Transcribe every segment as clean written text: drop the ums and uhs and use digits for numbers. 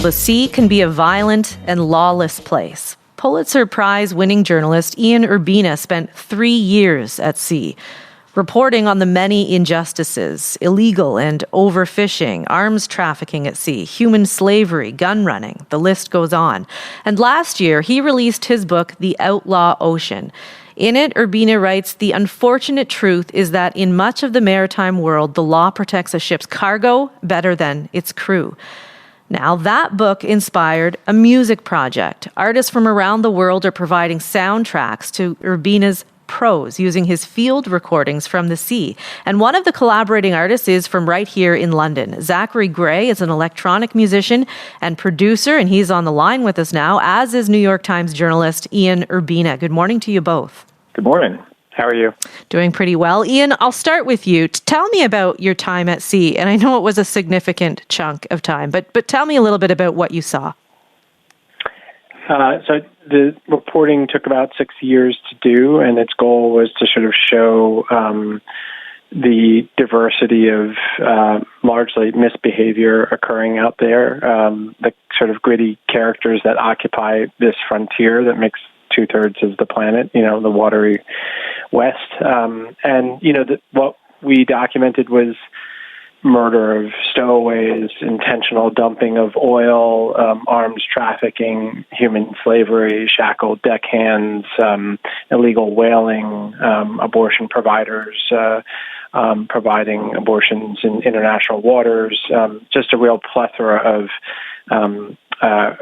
the sea can be a violent and lawless place. Pulitzer Prize-winning journalist Ian Urbina spent 3 years at sea, reporting on the many injustices, illegal and overfishing, arms trafficking at sea, human slavery, gun running, the list goes on. And last year, he released his book, The Outlaw Ocean. In it, Urbina writes, "The unfortunate truth is that in much of the maritime world, the law protects a ship's cargo better than its crew." Now, that book inspired a music project. Artists from around the world are providing soundtracks to Urbina's prose using his field recordings from the sea. And one of the collaborating artists is from right here in London. Zachary is an electronic musician and producer, and he's on the line with us now, as is New York Times journalist Ian Urbina. Good morning to you both. Good morning. How are you? Doing pretty well. Ian, I'll start with you. Tell me about your time at sea. And I know it was a significant chunk of time, but tell me a little bit about what you saw. So the reporting took about 6 years to do, and its goal was to sort of show the diversity of largely misbehavior occurring out there, the sort of gritty characters that occupy this frontier that makes 2/3 of the planet, the watery West. What we documented was murder of stowaways, intentional dumping of oil, arms trafficking, human slavery, shackled deckhands, illegal whaling, abortion providers providing abortions in international waters, just a real plethora of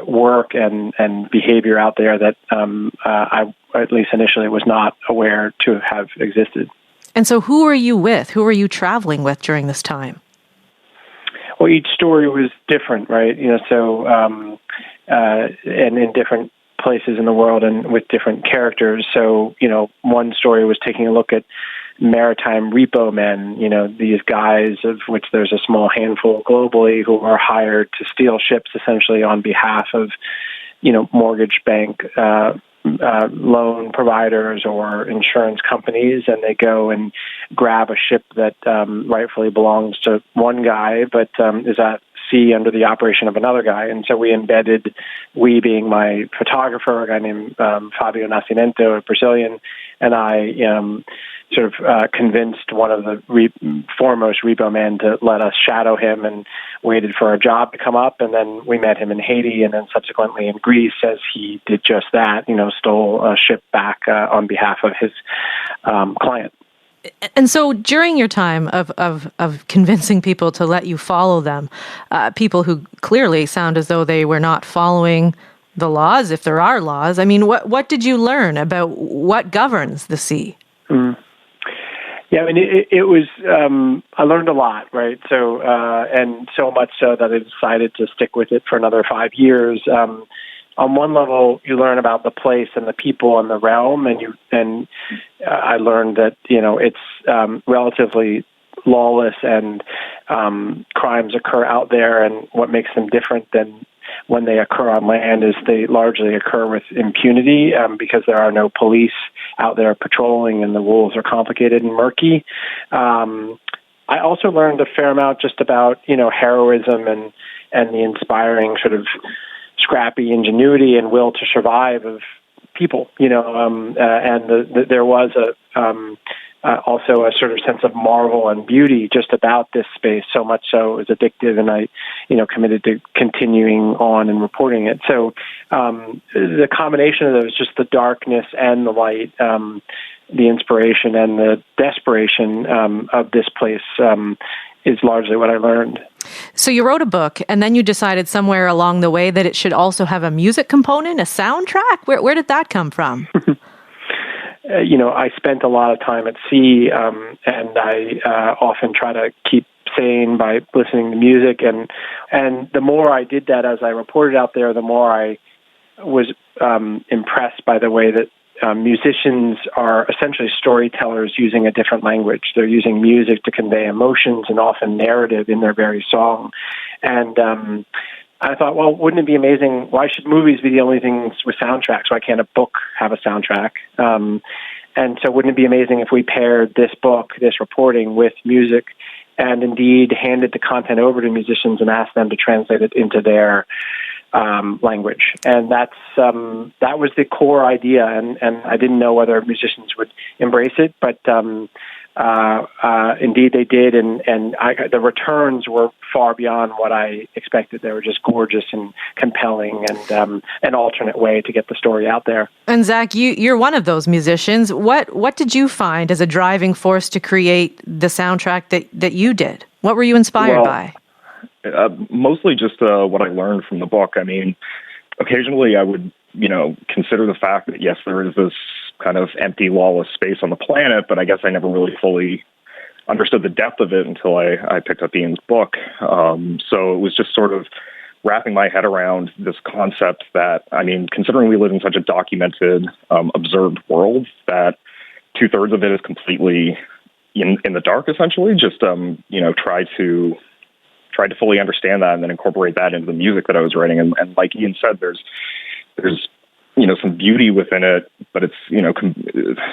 work and behavior out there that I, at least initially, was not aware to have existed. And so who were you with? Who were you traveling with during this time? Well, each story was different, right? And in different places in the world and with different characters. So, one story was taking a look at maritime repo men, these guys of which there's a small handful globally who are hired to steal ships essentially on behalf of, mortgage bank loan providers or insurance companies, and they go and grab a ship that rightfully belongs to one guy, but is at sea under the operation of another guy. And so we being my photographer, a guy named Fabio Nascimento, a Brazilian, and I convinced one of the foremost repo men to let us shadow him and waited for a job to come up. And then we met him in Haiti and then subsequently in Greece as he did just that, stole a ship back on behalf of his client. And so during your time of convincing people to let you follow them, people who clearly sound as though they were not following the laws, if there are laws, I mean, what did you learn about what governs the sea? Yeah, I mean, it was, I learned a lot, right? So, and so much so that I decided to stick with it for another 5 years. On one level, you learn about the place and the people and the realm, and I learned that, it's relatively lawless and crimes occur out there, and what makes them different than when they occur on land is they largely occur with impunity because there are no police out there patrolling and the rules are complicated and murky. I also learned a fair amount just about, heroism and the inspiring sort of scrappy ingenuity and will to survive of people, and there was also a sort of sense of marvel and beauty just about this space, so much so it was addictive, and I, committed to continuing on and reporting it. So the combination of those, just the darkness and the light, the inspiration and the desperation of this place is largely what I learned. So you wrote a book, and then you decided somewhere along the way that it should also have a music component, a soundtrack? Where did that come from? I spent a lot of time at sea, and I often try to keep sane by listening to music. And the more I did that as I reported out there, the more I was impressed by the way that musicians are essentially storytellers using a different language. They're using music to convey emotions and often narrative in their very song. And I thought, well, wouldn't it be amazing? Why should movies be the only things with soundtracks? Why can't a book have a soundtrack? And so wouldn't it be amazing if we paired this book, this reporting, with music and indeed handed the content over to musicians and asked them to translate it into their language, and that was the core idea. And I didn't know whether musicians would embrace it, but indeed they did, and the returns were far beyond what I expected. They were just gorgeous and compelling, and an alternate way to get the story out there. And Zach, you're one of those musicians. What did you find as a driving force to create the soundtrack that you did? What were you inspired by? Mostly just what I learned from the book. I mean, occasionally I would, consider the fact that, yes, there is this kind of empty, lawless space on the planet, but I guess I never really fully understood the depth of it until I picked up Ian's book. So it was just sort of wrapping my head around this concept that, I mean, considering we live in such a documented, observed world, that 2/3 of it is completely in the dark, essentially, just, tried to fully understand that and then incorporate that into the music that I was writing. And like Ian said, there's some beauty within it, but it's,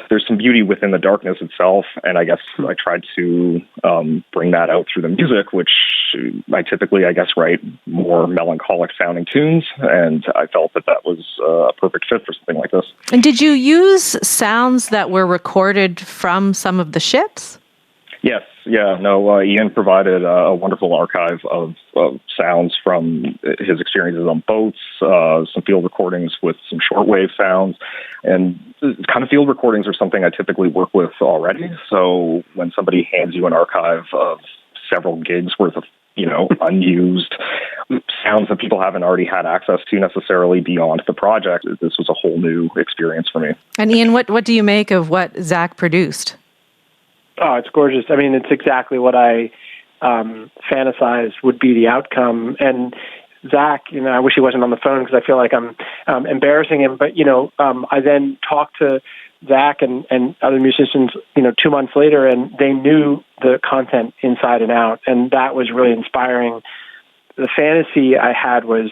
there's some beauty within the darkness itself. And I guess I tried to bring that out through the music, which I typically, I guess, write more melancholic sounding tunes. And I felt that was a perfect fit for something like this. And did you use sounds that were recorded from some of the ships? Yes. Yeah. No, Ian provided a wonderful archive of sounds from his experiences on boats, some field recordings with some shortwave sounds. And kind of field recordings are something I typically work with already. So when somebody hands you an archive of several gigs worth of, unused sounds that people haven't already had access to necessarily beyond the project, this was a whole new experience for me. And Ian, what do you make of what Zach produced? Oh, it's gorgeous. I mean, it's exactly what I fantasized would be the outcome. And Zach, I wish he wasn't on the phone because I feel like I'm embarrassing him. But, I then talked to Zach and other musicians, 2 months later, and they knew the content inside and out. And that was really inspiring. The fantasy I had was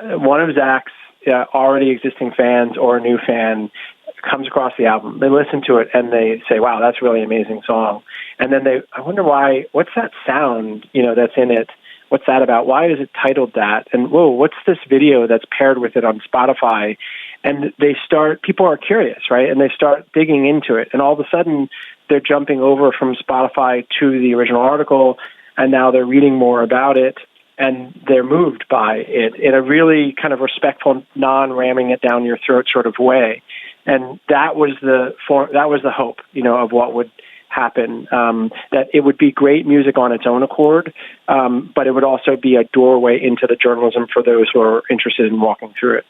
one of Zach's already existing fans or a new fan comes across the album, they listen to it, and they say, wow, that's a really amazing song. And then I wonder why, what's that sound, that's in it? What's that about? Why is it titled that? And, whoa, what's this video that's paired with it on Spotify? And people are curious, right? And they start digging into it. And all of a sudden, they're jumping over from Spotify to the original article, and now they're reading more about it, and they're moved by it in a really kind of respectful, non-ramming it down your throat sort of way. And that was the hope, of what would happen, that it would be great music on its own accord, but it would also be a doorway into the journalism for those who are interested in walking through it.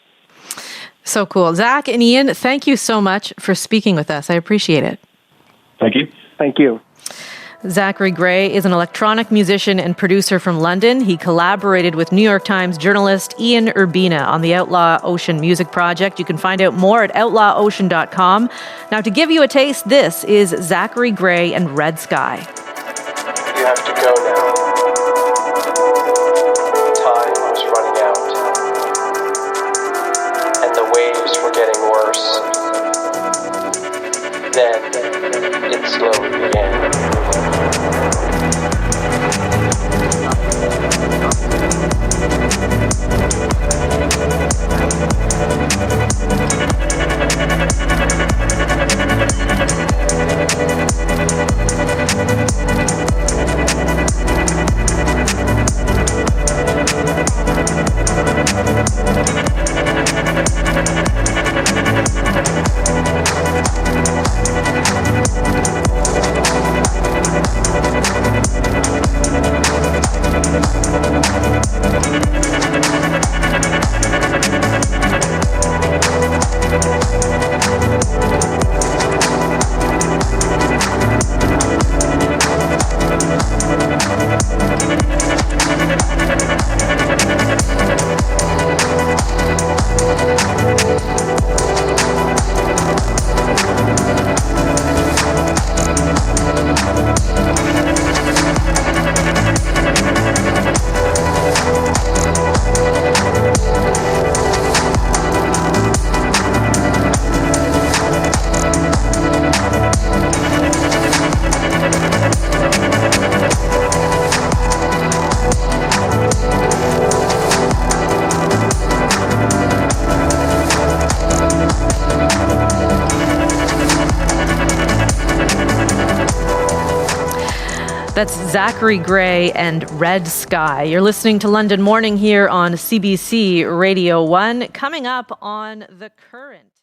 So cool. Zach and Ian, thank you so much for speaking with us. I appreciate it. Thank you. Thank you. Zachary Gray is an electronic musician and producer from London. He collaborated with New York Times journalist Ian Urbina on the Outlaw Ocean music project. You can find out more at outlawocean.com. Now, to give you a taste, this is Zachary Gray and Red Sky. You have to go now. Time was running out. And the waves were getting worse. Then it slowly began. That's Zachary Gray and Red Sky. You're listening to London Morning here on CBC Radio 1. Coming up on The Current.